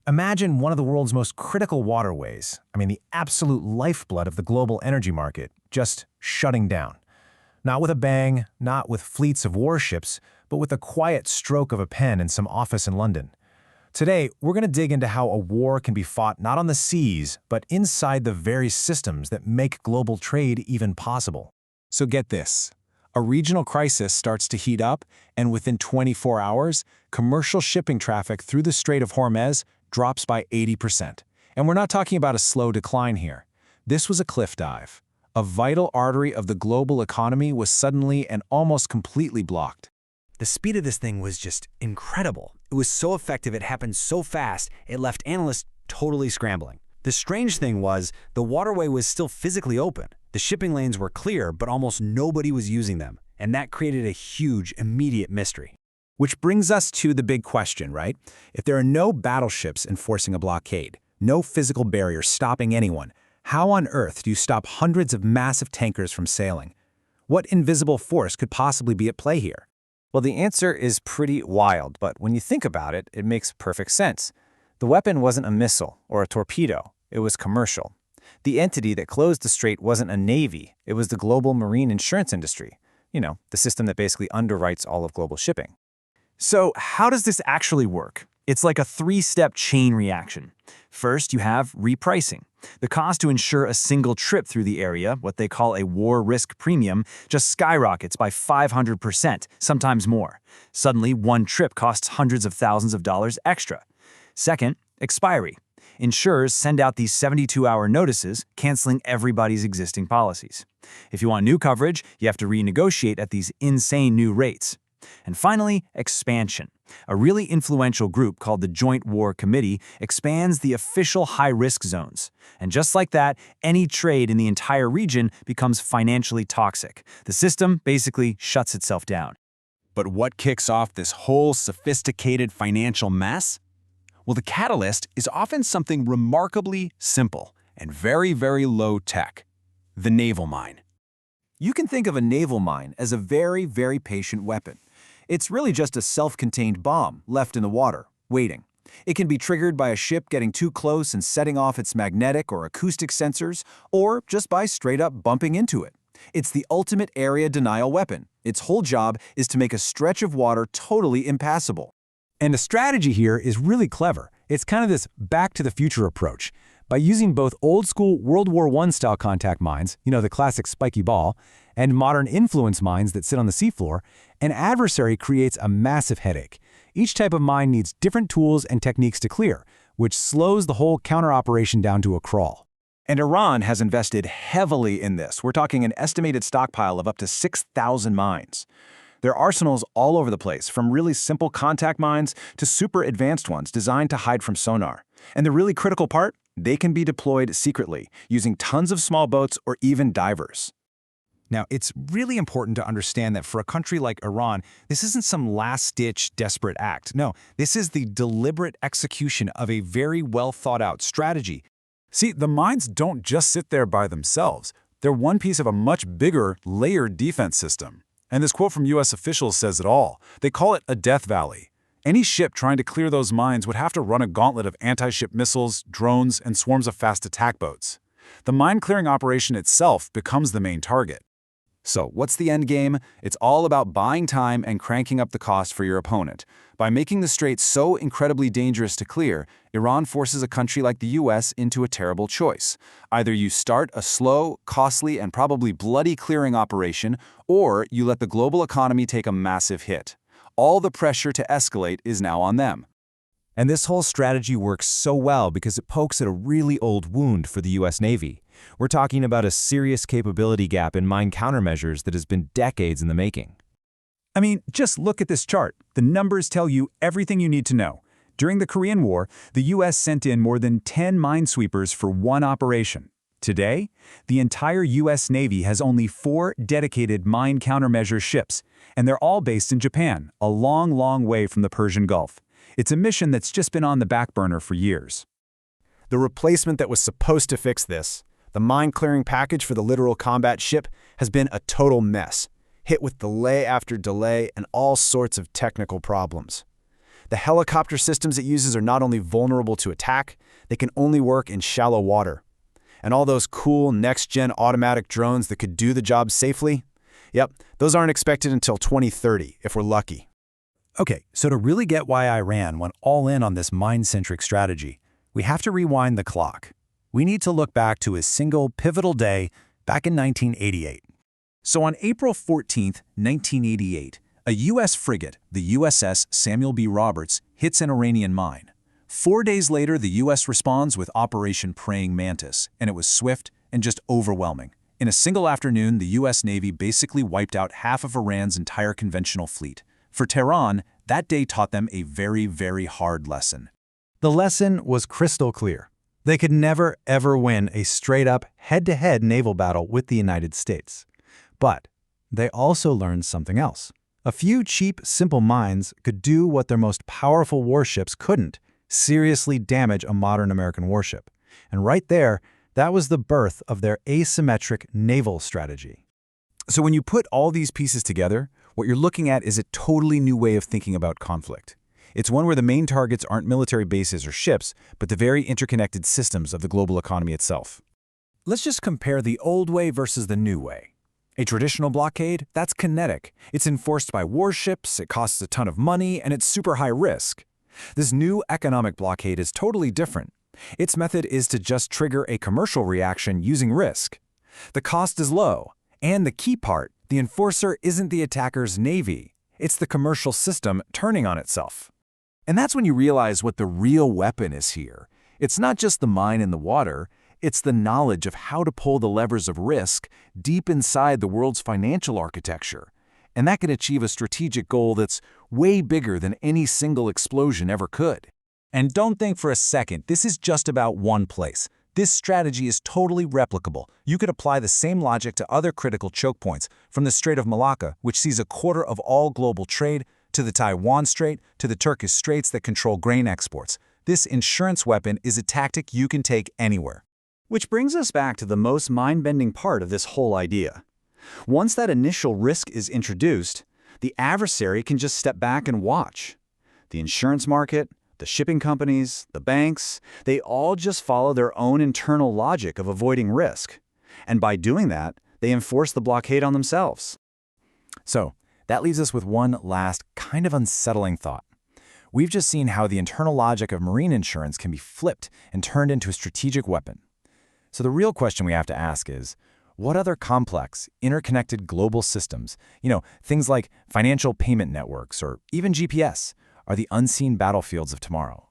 Imagine one of the world's most critical waterways, the absolute lifeblood of the global energy market, just shutting down. Not with a bang, not with fleets of warships, but with a quiet stroke of a pen in some office in London. Today, we're going to dig into how a war can be fought not on the seas, but inside the very systems that make global trade even possible. So get this. A regional crisis starts to heat up, and within 24 hours, commercial shipping traffic through the Strait of Hormuz drops by 80%. And we're not talking about a slow decline here. This was a cliff dive. A vital artery of the global economy was suddenly and almost completely blocked. The speed of this thing was just incredible. It was so effective, it happened so fast, it left analysts totally scrambling. The strange thing was, the waterway was still physically open. The shipping lanes were clear, but almost nobody was using them, and that created a huge, immediate mystery. Which brings us to the big question, right? If there are no battleships enforcing a blockade, no physical barrier stopping anyone, how on earth do you stop hundreds of massive tankers from sailing? What invisible force could possibly be at play here? Well, the answer is pretty wild, but when you think about it, it makes perfect sense. The weapon wasn't a missile or a torpedo, it was commercial. The entity that closed the strait wasn't a navy, it was the global marine insurance industry. The system that basically underwrites all of global shipping. So how does this actually work? It's like a three-step chain reaction. First, you have repricing. The cost to insure a single trip through the area, what they call a war risk premium, just skyrockets by 500%, sometimes more. Suddenly, one trip costs hundreds of thousands of dollars extra. Second, expiry. Insurers send out these 72-hour notices, canceling everybody's existing policies. If you want new coverage, you have to renegotiate at these insane new rates. And finally, expansion. A really influential group called the Joint War Committee expands the official high-risk zones. And just like that, any trade in the entire region becomes financially toxic. The system basically shuts itself down. But what kicks off this whole sophisticated financial mess? Well, the catalyst is often something remarkably simple and very, very low-tech: the naval mine. You can think of a naval mine as a very, very patient weapon. It's really just a self-contained bomb left in the water, waiting. It can be triggered by a ship getting too close and setting off its magnetic or acoustic sensors, or just by straight-up bumping into it. It's the ultimate area denial weapon. Its whole job is to make a stretch of water totally impassable. And the strategy here is really clever. It's kind of this back-to-the-future approach. By using both old-school World War I style contact mines, the classic spiky ball, and modern influence mines that sit on the seafloor, an adversary creates a massive headache. Each type of mine needs different tools and techniques to clear, which slows the whole counter-operation down to a crawl. And Iran has invested heavily in this. We're talking an estimated stockpile of up to 6,000 mines. There are arsenals all over the place, from really simple contact mines to super advanced ones designed to hide from sonar. And the really critical part? They can be deployed secretly, using tons of small boats or even divers. Now, it's really important to understand that for a country like Iran, this isn't some last-ditch, desperate act. No, this is the deliberate execution of a very well-thought-out strategy. See, the mines don't just sit there by themselves. They're one piece of a much bigger, layered defense system. And this quote from U.S. officials says it all. They call it a death valley. Any ship trying to clear those mines would have to run a gauntlet of anti-ship missiles, drones, and swarms of fast attack boats. The mine-clearing operation itself becomes the main target. So, what's the end game? It's all about buying time and cranking up the cost for your opponent. By making the strait so incredibly dangerous to clear, Iran forces a country like the US into a terrible choice. Either you start a slow, costly, and probably bloody clearing operation, or you let the global economy take a massive hit. All the pressure to escalate is now on them. And this whole strategy works so well because it pokes at a really old wound for the US Navy. We're talking about a serious capability gap in mine countermeasures that has been decades in the making. Just look at this chart. The numbers tell you everything you need to know. During the Korean War, the US sent in more than 10 minesweepers for one operation. Today, the entire US Navy has only 4 dedicated mine countermeasure ships, and they're all based in Japan, a long, long way from the Persian Gulf. It's a mission that's just been on the back burner for years. The replacement that was supposed to fix this, the mine-clearing package for the littoral combat ship, has been a total mess, hit with delay after delay and all sorts of technical problems. The helicopter systems it uses are not only vulnerable to attack, they can only work in shallow water. And all those cool next-gen automatic drones that could do the job safely? Yep, those aren't expected until 2030, if we're lucky. Okay, so to really get why Iran went all in on this mind-centric strategy, we have to rewind the clock. We need to look back to a single pivotal day back in 1988. So on April 14, 1988, a U.S. frigate, the USS Samuel B. Roberts, hits an Iranian mine. 4 days later, the U.S. responds with Operation Praying Mantis, and it was swift and just overwhelming. In a single afternoon, the U.S. Navy basically wiped out half of Iran's entire conventional fleet. For Tehran, that day taught them a very, very hard lesson. The lesson was crystal clear. They could never, ever win a straight-up, head-to-head naval battle with the United States. But they also learned something else. A few cheap, simple mines could do what their most powerful warships couldn't: seriously damage a modern American warship. And right there, that was the birth of their asymmetric naval strategy. So when you put all these pieces together, what you're looking at is a totally new way of thinking about conflict. It's one where the main targets aren't military bases or ships, but the very interconnected systems of the global economy itself. Let's just compare the old way versus the new way. A traditional blockade, that's kinetic. It's enforced by warships, it costs a ton of money, and it's super high risk. This new economic blockade is totally different. Its method is to just trigger a commercial reaction using risk. The cost is low, and the key part, the enforcer isn't the attacker's navy. It's the commercial system turning on itself. And that's when you realize what the real weapon is here. It's not just the mine in the water, it's the knowledge of how to pull the levers of risk deep inside the world's financial architecture. And that can achieve a strategic goal that's way bigger than any single explosion ever could. And don't think for a second this is just about one place. This strategy is totally replicable. You could apply the same logic to other critical choke points, from the Strait of Malacca, which sees a quarter of all global trade, to the Taiwan Strait, to the Turkish Straits that control grain exports. This insurance weapon is a tactic you can take anywhere. Which brings us back to the most mind-bending part of this whole idea. Once that initial risk is introduced, the adversary can just step back and watch. The insurance market, the shipping companies, the banks, they all just follow their own internal logic of avoiding risk. And by doing that, they enforce the blockade on themselves. So, that leaves us with one last kind of unsettling thought. We've just seen how the internal logic of marine insurance can be flipped and turned into a strategic weapon. So the real question we have to ask is, what other complex, interconnected global systems, things like financial payment networks or even GPS, are the unseen battlefields of tomorrow?